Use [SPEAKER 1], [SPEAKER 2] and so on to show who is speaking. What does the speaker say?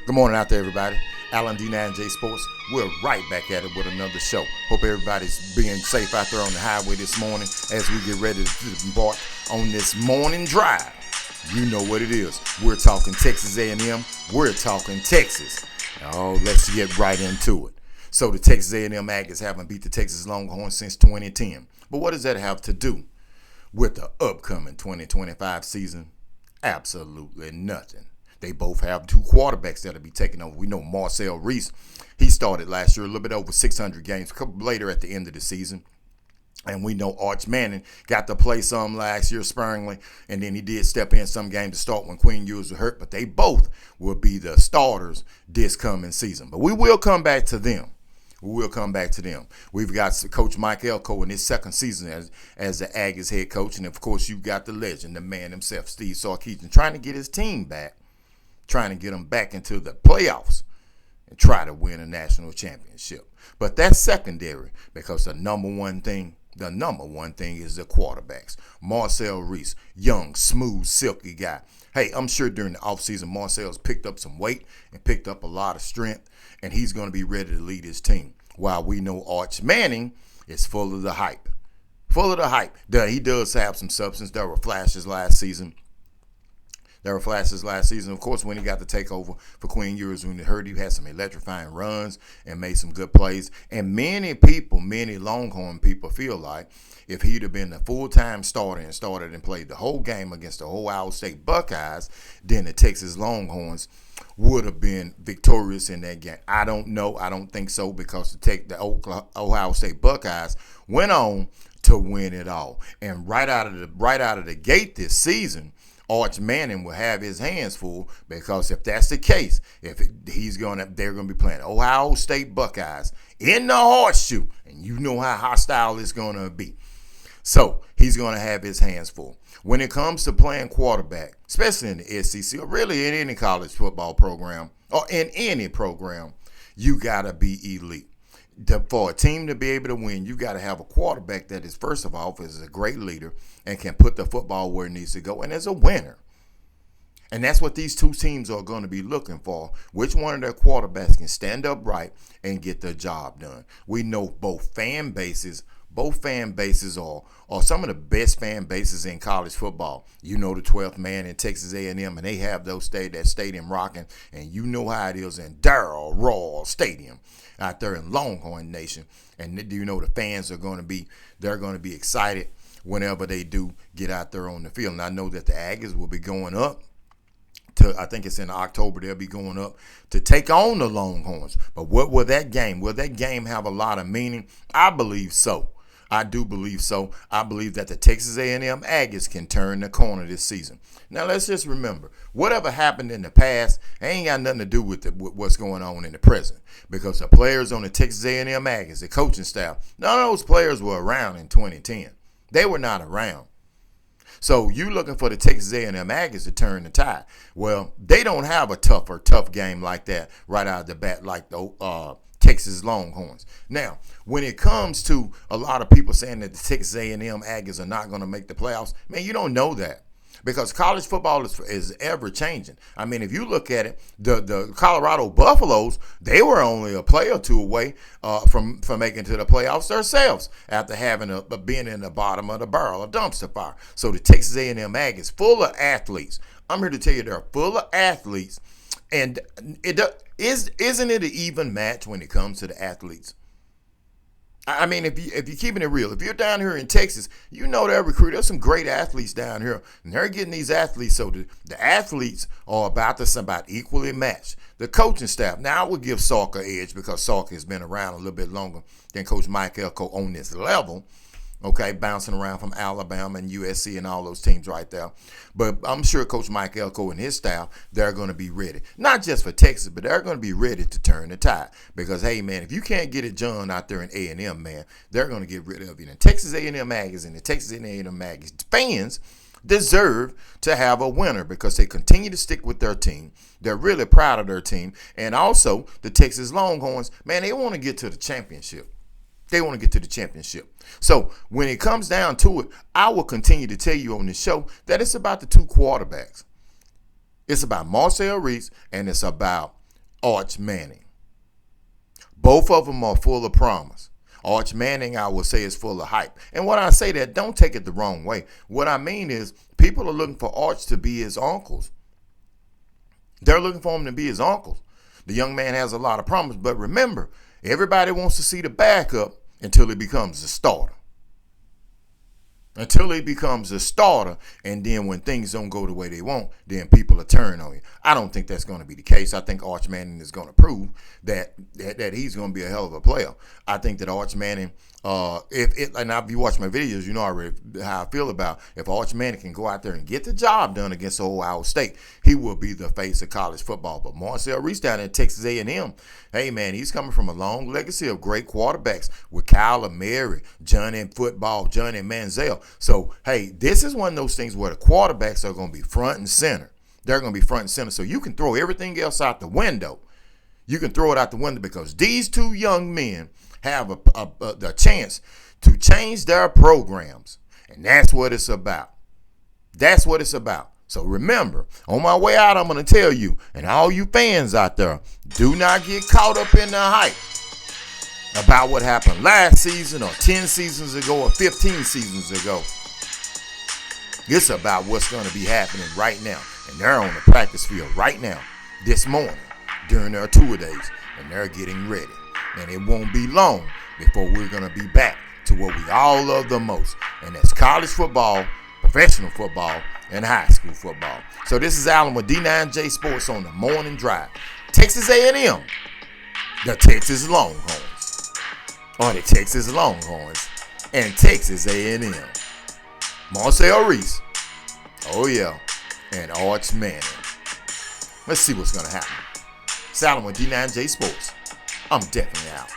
[SPEAKER 1] Good morning out there, everybody. Alan D9J Sports. We're right back at it with another show. Hope everybody's being safe out there on the highway this morning as we get ready to embark on this morning drive. You know what it is. We're talking Texas A&M. We're talking Texas. Oh, let's get right into it. So the Texas A&M Aggies haven't beat the Texas Longhorns since 2010. But what does that have to do with the upcoming 2025 season? Absolutely nothing. They both have two quarterbacks that'll be taking over. We know Marcel Reese, he started last year a little bit over 600 games, a couple later at the end of the season. And we know Arch Manning got to play some last year sparingly, and then he did step in some games to start when Quinn Ewers was hurt. But they both will be the starters this coming season. But we will come back to them. We've got Coach Mike Elko in his second season as the Aggies head coach. And, of course, you've got the legend, the man himself, Steve Sarkisian, trying to get his team back, trying to get them back into the playoffs and try to win a national championship. But that's secondary because the number one thing is the quarterbacks. Marcel Reese, young, smooth, silky guy. Hey, I'm sure during the offseason, Marcel's picked up some weight and picked up a lot of strength, and he's going to be ready to lead his team. While we know Arch Manning is full of the hype. He does have some substance. There were flashes last season. Of course, when he got to take over for Quinn Ewers, when he heard he had some electrifying runs and made some good plays. And many Longhorn people feel like if he'd have been a full-time starter and started and played the whole game against the Ohio State Buckeyes, then the Texas Longhorns would have been victorious in that game. I don't know. I don't think so because the Ohio State Buckeyes went on to win it all. And right out of the gate this season, Arch Manning will have his hands full because if that's the case, they're going to be playing Ohio State Buckeyes in the horseshoe, and you know how hostile it's going to be. So he's going to have his hands full. When it comes to playing quarterback, especially in the SEC or really in any college football program or in any program, you got to be elite. For a team to be able to win, you got to have a quarterback that is, first of all, is a great leader and can put the football where it needs to go and is a winner. And that's what these two teams are going to be looking for. Which one of their quarterbacks can stand upright and get the job done? We know both fan bases are some of the best fan bases in college football. You know the 12th man in Texas A&M, and they have that stadium rocking, and you know how it is in Darrell Stadium out there in Longhorn Nation. And you know the fans are going to be excited whenever they do get out there on the field. And I know that the Aggies will be going up I think it's in October, they'll be going up to take on the Longhorns. But what will that game have a lot of meaning? I believe so. I do believe so. I believe that the Texas A&M Aggies can turn the corner this season. Now, let's just remember, whatever happened in the past ain't got nothing to do with what's going on in the present. Because the players on the Texas A&M Aggies, the coaching staff, none of those players were around in 2010. They were not around. So you looking for the Texas A&M Aggies to turn the tide. Well, they don't have a tough game like that right out of the bat like the Texas Longhorns. Now, when it comes to a lot of people saying that the Texas A&M Aggies are not going to make the playoffs, man, you don't know that. Because college football is ever changing. I mean, if you look at it, the Colorado Buffaloes, they were only a play or two away from making it to the playoffs themselves after being in the bottom of the barrel, a dumpster fire. So the Texas A&M Aggies, full of athletes. I'm here to tell you they're full of athletes, and isn't it an even match when it comes to the athletes? I mean, if you're keeping it real, if you're down here in Texas, you know they're recruiting. There's some great athletes down here, and they're getting these athletes. So the athletes are about equally matched. The coaching staff, now I would give Sark an edge because Sark has been around a little bit longer than Coach Mike Elko on this level. Okay, bouncing around from Alabama and USC and all those teams right there. But I'm sure Coach Mike Elko and his staff, they're going to be ready. Not just for Texas, but they're going to be ready to turn the tide. Because, hey, man, if you can't get it done out there in A&M, man, they're going to get rid of you. And Texas A&M Aggies and the Texas A&M Aggies fans deserve to have a winner because they continue to stick with their team. They're really proud of their team. And also, the Texas Longhorns, man, they want to get to the championship. So when it comes down to it, I will continue to tell you on this show that it's about the two quarterbacks. It's about Marcel Reese and it's about Arch Manning. Both of them are full of promise. Arch Manning, I would say, is full of hype. And when I say that, don't take it the wrong way. What I mean is people are looking for Arch to be his uncles. They're looking for him to be his uncles. The young man has a lot of promise, but remember, everybody wants to see the backup until he becomes the starter. Until he becomes a starter, and then when things don't go the way they want, then people are turning on you. I don't think that's going to be the case. I think Arch Manning is going to prove that he's going to be a hell of a player. I think that Arch Manning, if you watch my videos, you know already how I feel about if Arch Manning can go out there and get the job done against Ohio State, he will be the face of college football. But Marcel Reese down in Texas A&M, hey man, he's coming from a long legacy of great quarterbacks with Kyler Murray, Johnny Manziel. So, hey, this is one of those things where the quarterbacks are going to be front and center. They're going to be front and center. So you can throw everything else out the window. You can throw it out the window because these two young men have a chance to change their programs. And that's what it's about. That's what it's about. So remember, on my way out, I'm going to tell you, and all you fans out there, do not get caught up in the hype about what happened last season or 10 seasons ago or 15 seasons ago. It's about what's going to be happening right now. And they're on the practice field right now, this morning, during their tour days. And they're getting ready. And it won't be long before we're going to be back to what we all love the most. And that's college football, professional football, and high school football. So this is Allen with D9J Sports on the Morning Drive. Texas A&M, the Texas Longhorns. Or the Texas Longhorns and Texas A&M. Marcel Reese. Oh, yeah. And Arch Manning. Let's see what's going to happen. Salem with D9J Sports. I'm definitely out.